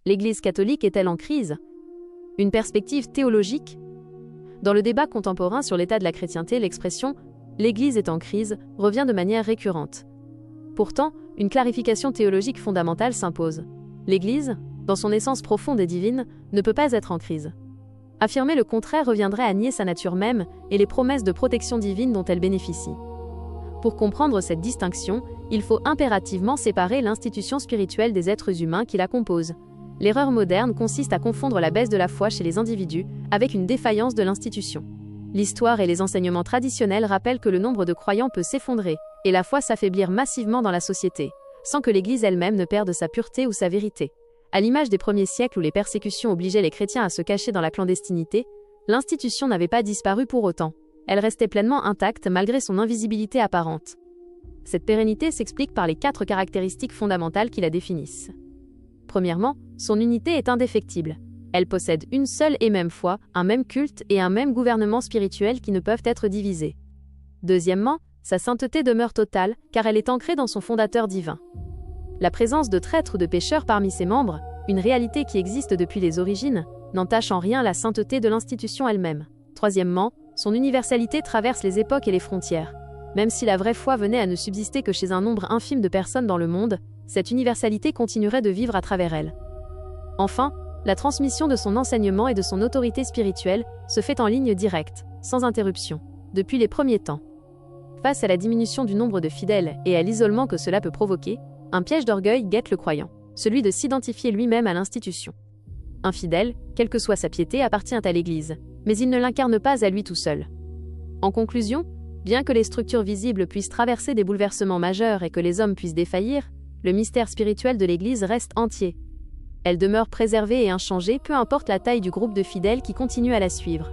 L'Église catholique est-elle en crise? Une perspective théologique? Dans le débat contemporain sur l'état de la chrétienté, l'expression « l'Église est en crise » revient de manière récurrente. Pourtant, une clarification théologique fondamentale s'impose. L'Église, dans son essence profonde et divine, ne peut pas être en crise. Affirmer le contraire reviendrait à nier sa nature même et les promesses de protection divine dont elle bénéficie. Pour comprendre cette distinction, il faut impérativement séparer l'institution spirituelle des êtres humains qui la composent. L'erreur moderne consiste à confondre la baisse de la foi chez les individus avec une défaillance de l'institution. L'histoire et les enseignements traditionnels rappellent que le nombre de croyants peut s'effondrer et la foi s'affaiblir massivement dans la société, sans que l'Église elle-même ne perde sa pureté ou sa vérité. À l'image des premiers siècles où les persécutions obligeaient les chrétiens à se cacher dans la clandestinité, l'institution n'avait pas disparu pour autant. Elle restait pleinement intacte malgré son invisibilité apparente. Cette pérennité s'explique par les 4 caractéristiques fondamentales qui la définissent. Premièrement, son unité est indéfectible. Elle possède une seule et même foi, un même culte et un même gouvernement spirituel qui ne peuvent être divisés. Deuxièmement, sa sainteté demeure totale, car elle est ancrée dans son fondateur divin. La présence de traîtres ou de pécheurs parmi ses membres, une réalité qui existe depuis les origines, n'entache en rien la sainteté de l'institution elle-même. Troisièmement, son universalité traverse les époques et les frontières. Même si la vraie foi venait à ne subsister que chez un nombre infime de personnes dans le monde, cette universalité continuerait de vivre à travers elle. Enfin, la transmission de son enseignement et de son autorité spirituelle se fait en ligne directe, sans interruption, depuis les premiers temps. Face à la diminution du nombre de fidèles et à l'isolement que cela peut provoquer, un piège d'orgueil guette le croyant, celui de s'identifier lui-même à l'institution. Un fidèle, quelle que soit sa piété, appartient à l'Église, mais il ne l'incarne pas à lui tout seul. En conclusion, bien que les structures visibles puissent traverser des bouleversements majeurs et que les hommes puissent défaillir, le mystère spirituel de l'Église reste entier. Elle demeure préservée et inchangée, peu importe la taille du groupe de fidèles qui continue à la suivre.